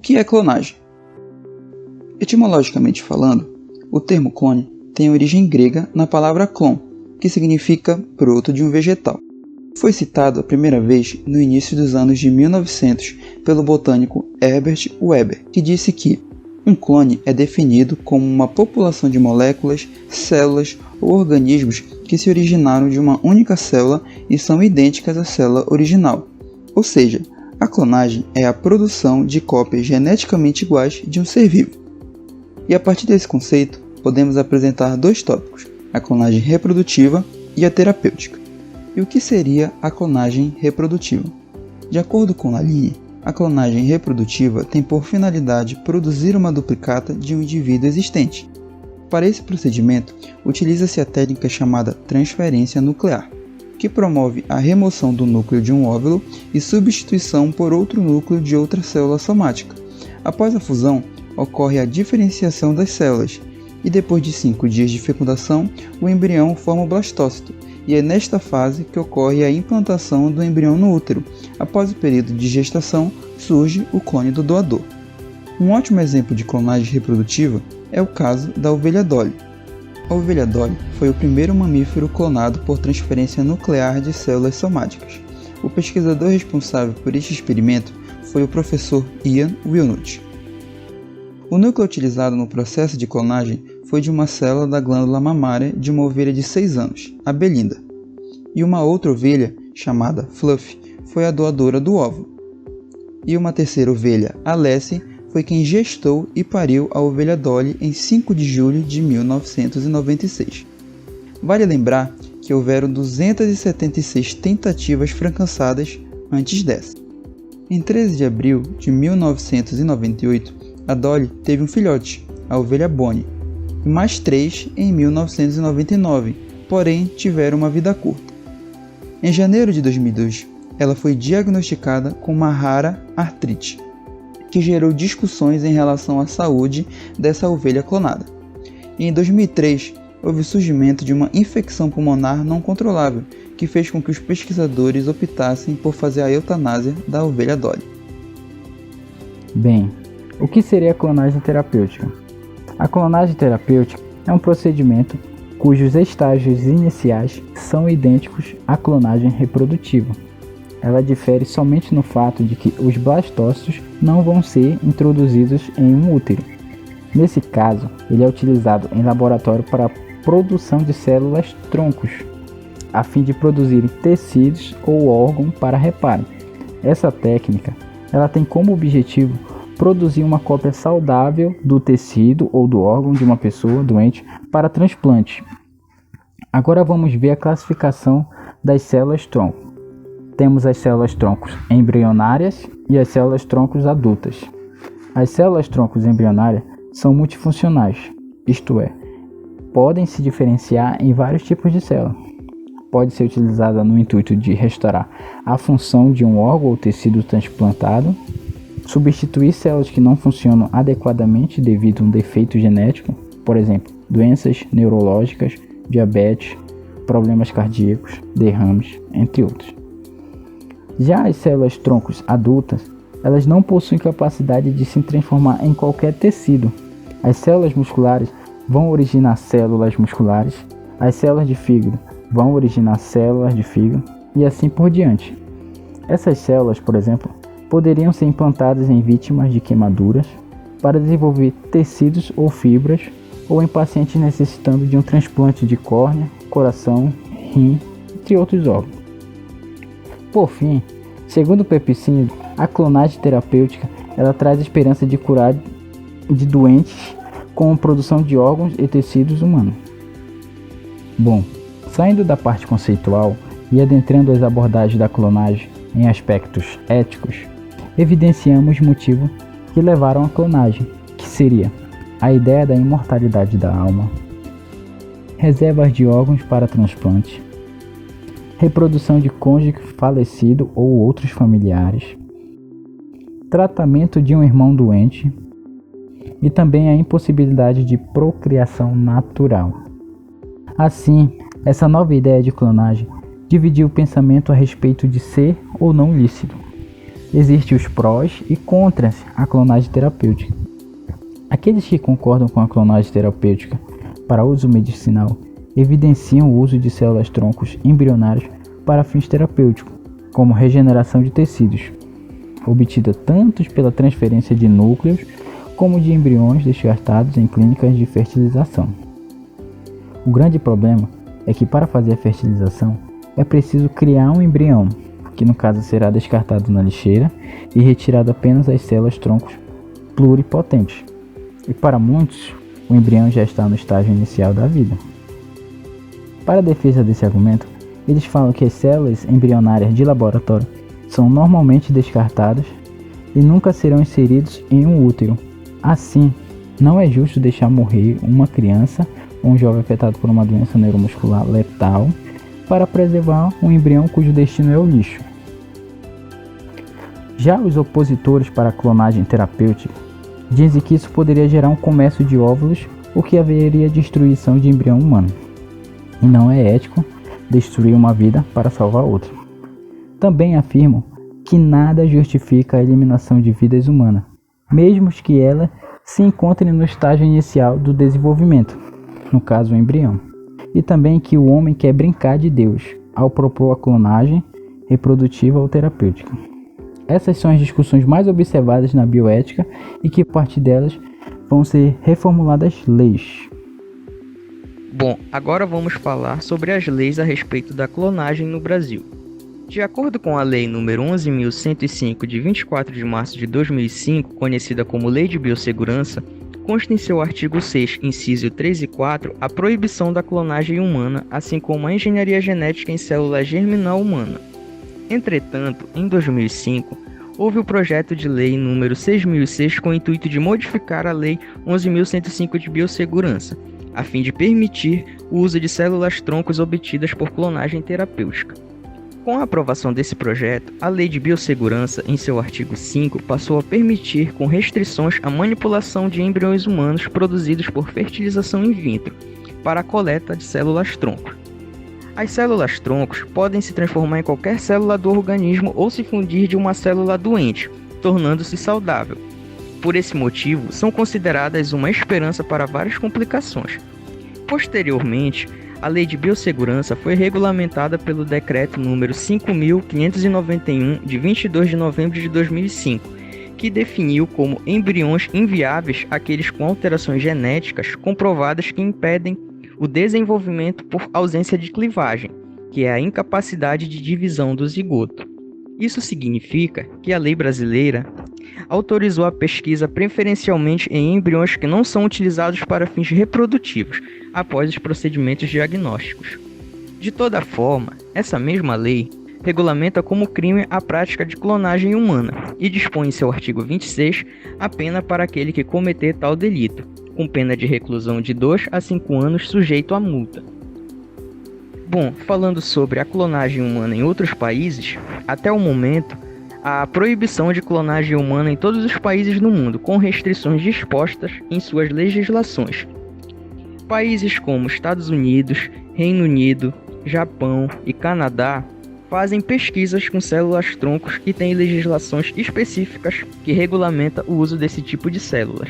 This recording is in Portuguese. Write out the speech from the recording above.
que é clonagem? Etimologicamente falando, o termo clone tem origem grega na palavra clon, que significa broto de um vegetal. Foi citado a primeira vez no início dos anos de 1900 pelo botânico Herbert Weber, que disse que um clone é definido como uma população de moléculas, células ou organismos que se originaram de uma única célula e são idênticas à célula original. Ou seja, a clonagem é a produção de cópias geneticamente iguais de um ser vivo. E a partir desse conceito, podemos apresentar dois tópicos, a clonagem reprodutiva e a terapêutica. E o que seria a clonagem reprodutiva? De acordo com Laline, a clonagem reprodutiva tem por finalidade produzir uma duplicata de um indivíduo existente. Para esse procedimento, utiliza-se a técnica chamada transferência nuclear, que promove a remoção do núcleo de um óvulo e substituição por outro núcleo de outra célula somática. Após a fusão, ocorre a diferenciação das células, e depois de 5 dias de fecundação, o embrião forma o blastócito, e é nesta fase que ocorre a implantação do embrião no útero. Após o período de gestação, surge o clone do doador. Um ótimo exemplo de clonagem reprodutiva é o caso da ovelha Dolly. A ovelha Dolly foi o primeiro mamífero clonado por transferência nuclear de células somáticas. O pesquisador responsável por este experimento foi o professor Ian Wilnut. O núcleo utilizado no processo de clonagem foi de uma célula da glândula mamária de uma ovelha de 6 anos, a Belinda, e uma outra ovelha, chamada Fluff, foi a doadora do óvulo. E uma terceira ovelha, a Lassie, foi quem gestou e pariu a ovelha Dolly em 5 de julho de 1996. Vale lembrar que houveram 276 tentativas fracassadas antes dessa. Em 13 de abril de 1998, a Dolly teve um filhote, a ovelha Bonnie, e mais 3 em 1999, porém tiveram uma vida curta. Em janeiro de 2002, ela foi diagnosticada com uma rara artrite, que gerou discussões em relação à saúde dessa ovelha clonada. E em 2003, houve o surgimento de uma infecção pulmonar não controlável, que fez com que os pesquisadores optassem por fazer a eutanásia da ovelha Dolly. Bem, o que seria a clonagem terapêutica? A clonagem terapêutica é um procedimento cujos estágios iniciais são idênticos à clonagem reprodutiva. Ela difere somente no fato de que os blastócitos não vão ser introduzidos em um útero. Nesse caso, ele é utilizado em laboratório para a produção de células troncos, a fim de produzirem tecidos ou órgãos para reparo. Essa técnica ela tem como objetivo produzir uma cópia saudável do tecido ou do órgão de uma pessoa doente para transplante. Agora vamos ver a classificação das células tronco. Temos as células troncos embrionárias e as células troncos adultas. As células troncos embrionárias são multifuncionais, isto é, podem se diferenciar em vários tipos de célula. Pode ser utilizada no intuito de restaurar a função de um órgão ou tecido transplantado, substituir células que não funcionam adequadamente devido a um defeito genético, por exemplo, doenças neurológicas, diabetes, problemas cardíacos, derrames, entre outros. Já as células troncos adultas, elas não possuem capacidade de se transformar em qualquer tecido. As células musculares vão originar células musculares, as células de fígado vão originar células de fígado e assim por diante. Essas células, por exemplo, poderiam ser implantadas em vítimas de queimaduras para desenvolver tecidos ou fibras ou em pacientes necessitando de um transplante de córnea, coração, rim, entre outros órgãos. Por fim, segundo Pepicínio, a clonagem terapêutica ela traz esperança de curar de doentes com a produção de órgãos e tecidos humanos. Bom, saindo da parte conceitual e adentrando as abordagens da clonagem em aspectos éticos, evidenciamos motivos que levaram à clonagem, que seria a ideia da imortalidade da alma, reservas de órgãos para transplante, reprodução de cônjuge falecido ou outros familiares, tratamento de um irmão doente e também a impossibilidade de procriação natural. Assim, essa nova ideia de clonagem dividiu o pensamento a respeito de ser ou não lícito. Existem os prós e contras à clonagem terapêutica. Aqueles que concordam com a clonagem terapêutica para uso medicinal evidenciam o uso de células-troncos embrionárias para fins terapêuticos, como regeneração de tecidos, obtida tanto pela transferência de núcleos como de embriões descartados em clínicas de fertilização. O grande problema é que para fazer a fertilização é preciso criar um embrião, que no caso será descartado na lixeira e retirado apenas as células-troncos pluripotentes. E para muitos, o embrião já está no estágio inicial da vida. Para a defesa desse argumento, eles falam que as células embrionárias de laboratório são normalmente descartadas e nunca serão inseridos em um útero. Assim, não é justo deixar morrer uma criança ou um jovem afetado por uma doença neuromuscular letal para preservar um embrião cujo destino é o lixo. Já os opositores para a clonagem terapêutica dizem que isso poderia gerar um comércio de óvulos, o que haveria destruição de embrião humano. E não é ético destruir uma vida para salvar outra. Também afirmam que nada justifica a eliminação de vidas humanas, mesmo que elas se encontrem no estágio inicial do desenvolvimento, no caso o embrião. E também que o homem quer brincar de Deus ao propor a clonagem reprodutiva ou terapêutica. Essas são as discussões mais observadas na bioética e que parte delas vão ser reformuladas leis. Bom, agora vamos falar sobre as leis a respeito da clonagem no Brasil. De acordo com a Lei nº 11.105, de 24 de março de 2005, conhecida como Lei de Biossegurança, consta em seu artigo 6, inciso 3 e 4, a proibição da clonagem humana, assim como a engenharia genética em célula germinal humana. Entretanto, em 2005, houve o projeto de lei número 6.006 com o intuito de modificar a Lei 11.105 de Biossegurança, a fim de permitir o uso de células-troncos obtidas por clonagem terapêutica. Com a aprovação desse projeto, a Lei de Biossegurança, em seu artigo 5, passou a permitir com restrições a manipulação de embriões humanos produzidos por fertilização in vitro, para a coleta de células-troncos. As células-troncos podem se transformar em qualquer célula do organismo ou se fundir de uma célula doente, tornando-se saudável. Por esse motivo, são consideradas uma esperança para várias complicações. Posteriormente, a Lei de Biossegurança foi regulamentada pelo Decreto número 5.591, de 22 de novembro de 2005, que definiu como embriões inviáveis aqueles com alterações genéticas comprovadas que impedem o desenvolvimento por ausência de clivagem, que é a incapacidade de divisão do zigoto. Isso significa que a lei brasileira autorizou a pesquisa preferencialmente em embriões que não são utilizados para fins reprodutivos, após os procedimentos diagnósticos. De toda forma, essa mesma lei regulamenta como crime a prática de clonagem humana e dispõe em seu artigo 26 a pena para aquele que cometer tal delito, com pena de reclusão de 2 a 5 anos sujeito a multa. Bom, falando sobre a clonagem humana em outros países, até o momento, há a proibição de clonagem humana em todos os países do mundo, com restrições dispostas em suas legislações. Países como Estados Unidos, Reino Unido, Japão e Canadá fazem pesquisas com células-troncos e têm legislações específicas que regulamentam o uso desse tipo de células.